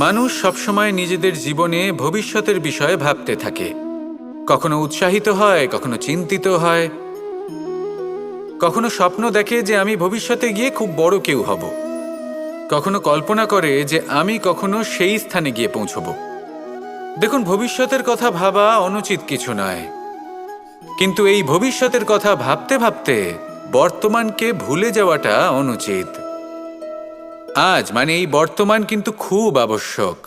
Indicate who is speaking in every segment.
Speaker 1: মানুষ সবসময় নিজেদের জীবনে ভবিষ্যতের বিষয়ে ভাবতে থাকে। কখনো উৎসাহিত হয়, কখনো চিন্তিত হয়, কখনো স্বপ্ন দেখে যে আমি ভবিষ্যতে গিয়ে খুব বড় কেউ হব, কখনো কল্পনা করে যে আমি কখনো সেই স্থানে গিয়ে পৌঁছব। দেখুন, ভবিষ্যতের কথা ভাবা অনুচিত কিছু নয়, কিন্তু এই ভবিষ্যতের কথা ভাবতে ভাবতে বর্তমানকে ভুলে যাওয়াটা অনুচিত। আজ মানে এই বর্তমান কিন্তু খুব আবশ্যক।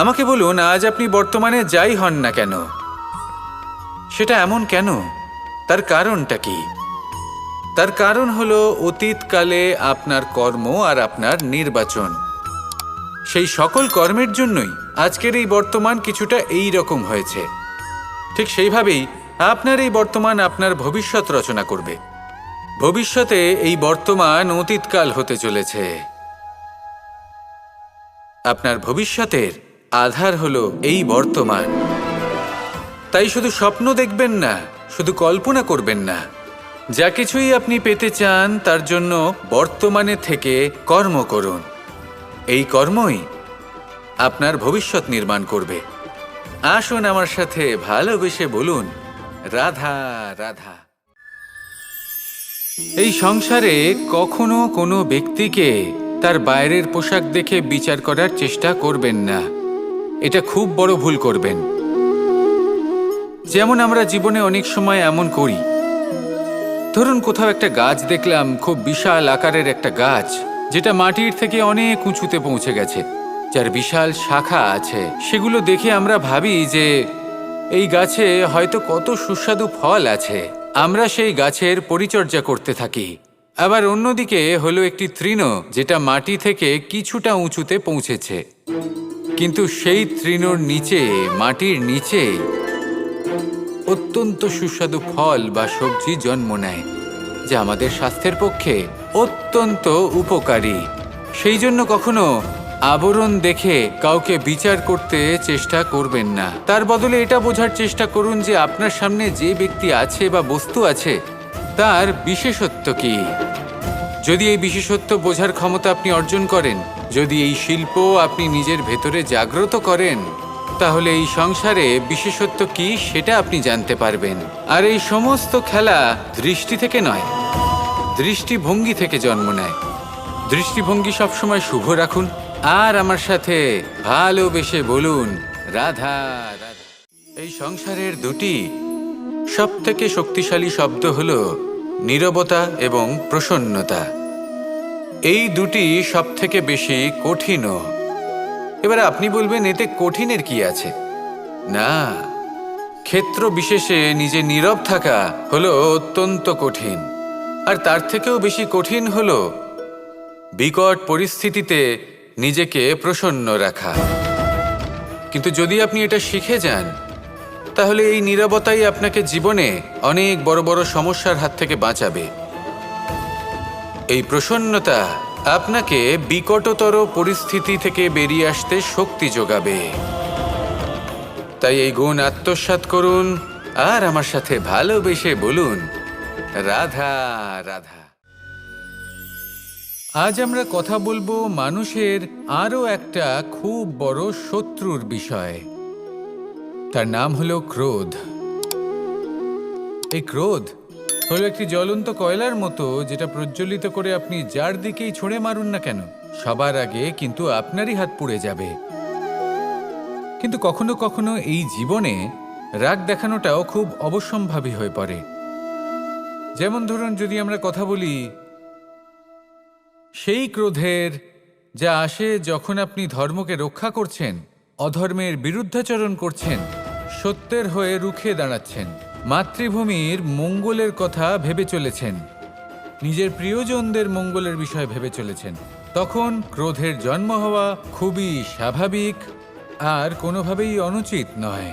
Speaker 1: আমাকে বলুন, আজ আপনি বর্তমানে যাই হন না কেন, সেটা এমন কেন? তার কারণটা কি? তার কারণ হলো অতীতকালে আপনার কর্ম আর আপনার নির্বাচন। সেই সকল কর্মের জন্যই আজকের এই বর্তমান কিছুটা এই রকম হয়েছে। ঠিক সেইভাবেই আপনার এই বর্তমান আপনার ভবিষ্যৎ রচনা করবে। ভবিষ্যতে এই বর্তমান অতীতকাল হতে চলেছে। আপনার ভবিষ্যতের আধার হলো এই বর্তমান। তাই শুধু স্বপ্ন দেখবেন না, শুধু কল্পনা করবেন না। যা কিছুই আপনি পেতে চান তার জন্য বর্তমানে থেকে কর্ম করুন। এই কর্মই আপনার ভবিষ্যৎ নির্মাণ করবে। আসুন আমার সাথে ভালোবেসে বলুন, রাধা রাধা। এই সংসারে কখনো কোনো ব্যক্তিকে তার বাইরের পোশাক দেখে বিচার করার চেষ্টা করবেন না। এটা খুব বড় ভুল করবেন। যেমন আমরা জীবনে অনেক সময় এমন করি। ধরুন, কোথাও একটা গাছ দেখলাম, খুব বিশাল আকারের একটা গাছ, যেটা মাটির থেকে অনেক উঁচুতে পৌঁছে গেছে, যার বিশাল শাখা আছে। সেগুলো দেখে আমরা ভাবি যে এই গাছে হয়তো কত সুস্বাদু ফল আছে। আমরা সেই গাছের পরিচর্যা করতে থাকি। আবার অন্যদিকে হলো একটি তৃণ, যেটা মাটি থেকে কিছুটা উঁচুতে পৌঁছেছে, কিন্তু সেই তৃণর নিচে, মাটির নিচে অত্যন্ত সুস্বাদু ফল বা সবজি জন্ম নেয়, যা আমাদের স্বাস্থ্যের পক্ষে অত্যন্ত উপকারী। সেই জন্য কখনো আবরণ দেখে কাউকে বিচার করতে চেষ্টা করবেন না। তার বদলে এটা বোঝার চেষ্টা করুন যে আপনার সামনে যে ব্যক্তি আছে বা বস্তু আছে, তার বিশেষত্ব কি। যদি এই বিশেষত্ব বোঝার ক্ষমতা আপনি অর্জন করেন, যদি এই শিল্প আপনি নিজের ভেতরে জাগ্রত করেন, তাহলে এই সংসারে বিশেষত্ব কি সেটা আপনি জানতে পারবেন। আর এই সমস্ত খেলা দৃষ্টি থেকে নয়, দৃষ্টিভঙ্গি থেকে জন্ম নেয়। দৃষ্টিভঙ্গি সবসময় শুভ রাখুন আর আমার সাথে ভালোবেসে বলুন, রাধা রাধা। এই সংসারের দুটি সবথেকে শক্তিশালী শব্দ হলো নীরবতা এবং প্রসন্নতা। এই দুটি সবথেকে বেশি কঠিনও। এবার আপনি বলবেন, এতে কঠিনের কি আছে? না, ক্ষেত্র বিশেষে নিজে নীরব থাকা হলো অত্যন্ত কঠিন। আর তার থেকেও বেশি কঠিন হলো বিকট পরিস্থিতিতে নিজেকে প্রসন্ন রাখা। কিন্তু যদি আপনি এটা শিখে যান, তাহলে এই নীরবতাই আপনাকে জীবনে অনেক বড় বড় সমস্যার হাত থেকে বাঁচাবে। এই প্রসন্নতা আপনাকে বিকটতর পরিস্থিতি থেকে বেরিয়ে আসতে শক্তি যোগাবে। তাই এই গুণ আত্মসাৎ করুন আর আমার সাথে ভালোবেসে বলুন, রাধা রাধা। আজ আমরা কথা বলবো মানুষের আরও একটা খুব বড় শত্রুর বিষয়। তার নাম হলো ক্রোধ। এই ক্রোধ হলো একটি জ্বলন্ত কয়লার মতো, যেটা প্রজ্বলিত করে আপনি যার দিকেই ছুঁড়ে মারুন না কেন, সবার আগে কিন্তু আপনারই হাত পুড়ে যাবে। কিন্তু কখনো কখনো এই জীবনে রাগ দেখানোটাও খুব অবশ্যম্ভাবী হয়ে পড়ে। যেমন ধরুন, যদি আমরা কথা বলি সেই ক্রোধের, যা আসে যখন আপনি ধর্মকে রক্ষা করছেন, অধর্মের বিরুদ্ধাচরণ করছেন, সত্যের হয়ে রুখে দাঁড়াচ্ছেন, মাতৃভূমির মঙ্গলের কথা ভেবে চলেছেন, নিজের প্রিয়জনদের মঙ্গলের বিষয় ভেবে চলেছেন, তখন ক্রোধের জন্ম হওয়া খুবই স্বাভাবিক আর কোনোভাবেই অনুচিত নয়।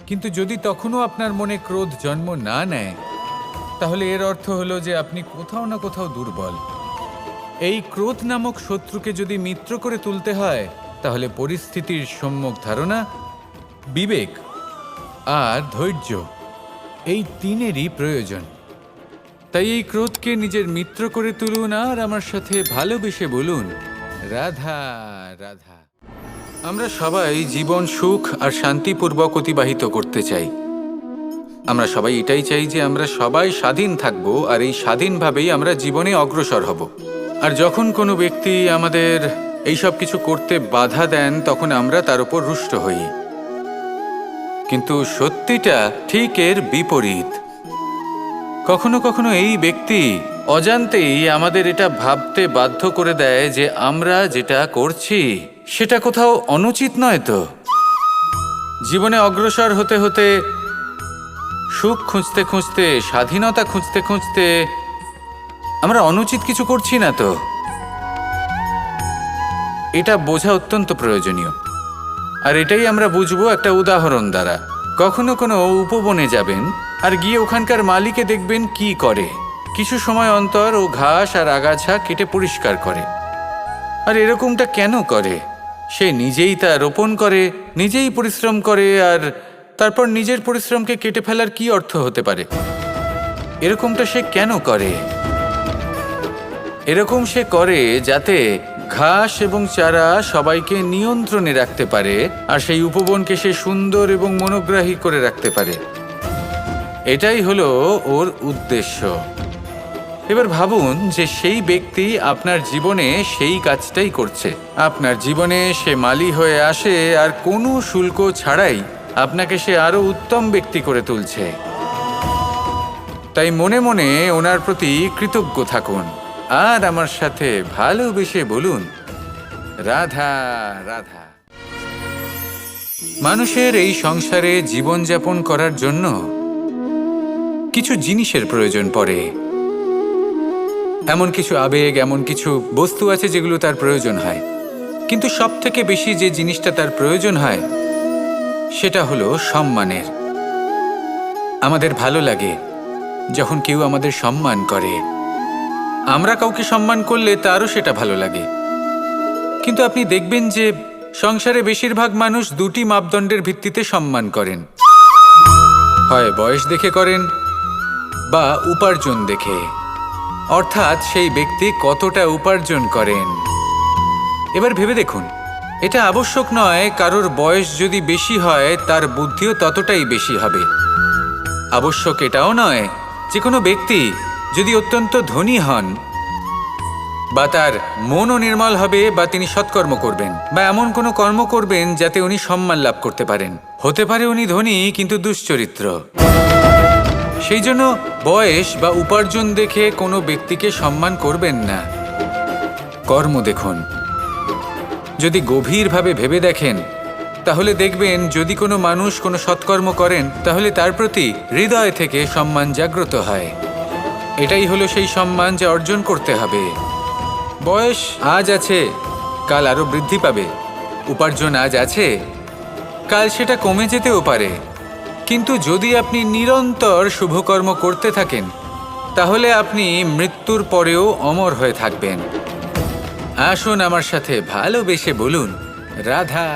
Speaker 1: কিন্তু যদি তখনও আপনার মনে ক্রোধ জন্ম না নেয়, তাহলে এর অর্থ হলো যে আপনি কোথাও না কোথাও দুর্বল। এই ক্রোধ নামক শত্রুকে যদি মিত্র করে তুলতে হয়, তাহলে পরিস্থিতির সম্যক ধারণা, বিবেক আর ধৈর্য, এই তিনেরই প্রয়োজন। তাই এই ক্রোধকে নিজের মিত্র করে তুলুন আর আমার সাথে ভালোবেসে বলুন, রাধা রাধা। আমরা সবাই জীবন সুখ আর শান্তিপূর্বক অতিবাহিত করতে চাই। আমরা সবাই এটাই চাই যে আমরা সবাই স্বাধীন থাকব, আর এই স্বাধীনভাবেই আমরা জীবনে অগ্রসর হব। আর যখন কোনো ব্যক্তি আমাদের এইসব কিছু করতে বাধা দেন, তখন আমরা তার উপর রুষ্ট হই। কিন্তু সত্যিটা ঠিক এর বিপরীত। কখনো কখনো এই ব্যক্তি অজান্তেই আমাদের এটা ভাবতে বাধ্য করে দেয় যে আমরা যেটা করছি সেটা কোথাও অনুচিত নয় তো। জীবনে অগ্রসর হতে হতে, সুখ খুঁজতে খুঁজতে, স্বাধীনতা খুঁজতে খুঁজতে আমরা অনুচিত কিছু করছি না তো। এটা বোঝা অত্যন্ত প্রয়োজনীয়। আর এটাই আমরা বুঝবো একটা উদাহরণ দ্বারা। কখনো কোনো উপবনে যাবেন আর গিয়ে ওখানকার মালিকে দেখবেন কি করে। কিছু সময় অন্তর ও ঘাস আর আগাছা কেটে পরিষ্কার করে। আর এরকমটা কেন করে? সে নিজেই তা রোপণ করে, নিজেই পরিশ্রম করে, আর তারপর নিজের পরিশ্রমকে কেটে ফেলার কি অর্থ হতে পারে? এরকমটা সে কেন করে? এরকম সে করে যাতে ঘাস এবং চারা সবাইকে নিয়ন্ত্রণে রাখতে পারে, আর সেই উপবনকে সে সুন্দর এবং মনোগ্রাহী করে রাখতে পারে। এটাই হলো ওর উদ্দেশ্য। এবার ভাবুন যে সেই ব্যক্তি আপনার জীবনে সেই কাজটাই করছে। আপনার জীবনে সে মালি হয়ে আসে, আর কোনো শুল্ক ছাড়াই আপনাকে সে আরো উত্তম ব্যক্তি করে তুলছে। তাই মনে মনে ওনার প্রতি কৃতজ্ঞ থাকুন, আর আমার সাথে ভালোবেসে বলুন, রাধা রাধা। মানুষের এই সংসারে জীবনযাপন করার জন্য কিছু জিনিসের প্রয়োজন পড়ে। এমন কিছু আবেগ, এমন কিছু বস্তু আছে যেগুলো তার প্রয়োজন হয়। কিন্তু সবথেকে বেশি যে জিনিসটা তার প্রয়োজন হয় সেটা হলো সম্মানের। আমাদের ভালো লাগে যখন কেউ আমাদের সম্মান করে। আমরা কাউকে সম্মান করলে তারও সেটা ভালো লাগে। কিন্তু আপনি দেখবেন যে সংসারে বেশিরভাগ মানুষ দুটি মাপদণ্ডের ভিত্তিতে সম্মান করেন। হয় বয়স দেখে করেন, বা উপার্জন দেখে। অর্থাৎ সেই ব্যক্তি কতটা উপার্জন করেন। এবার ভেবে দেখুন, এটা আবশ্যক নয় কারোর বয়স যদি বেশি হয় তার বুদ্ধিও ততটাই বেশি হবে। আবশ্যক এটাও নয় যে কোনো ব্যক্তি যদি অত্যন্ত ধনী হন, বা তার মনও নির্মল হবে, বা তিনি সৎকর্ম করবেন, বা এমন কোনো কর্ম করবেন যাতে উনি সম্মান লাভ করতে পারেন। হতে পারে উনি ধনী কিন্তু দুশ্চরিত্র। সেই জন্য বয়স বা উপার্জন দেখে কোনো ব্যক্তিকে সম্মান করবেন না। কর্ম দেখুন। যদি গভীরভাবে ভেবে দেখেন তাহলে দেখবেন যদি কোনো মানুষ কোনো সৎকর্ম করেন তাহলে তার প্রতি হৃদয় থেকে সম্মান জাগ্রত হয়। এটাই হলো সেই সম্মান যা অর্জন করতে হবে। বয়স আজ আছে, কাল আরো বৃদ্ধি পাবে। উপার্জন আজ আছে, কাল সেটা কমে যেতেও পারে। কিন্তু যদি আপনি নিরন্তর শুভকর্ম করতে থাকেন তাহলে আপনি মৃত্যুর পরেও অমর হয়ে থাকবেন। আসুন আমার সাথে ভালোবেসে বলুন, রাধা।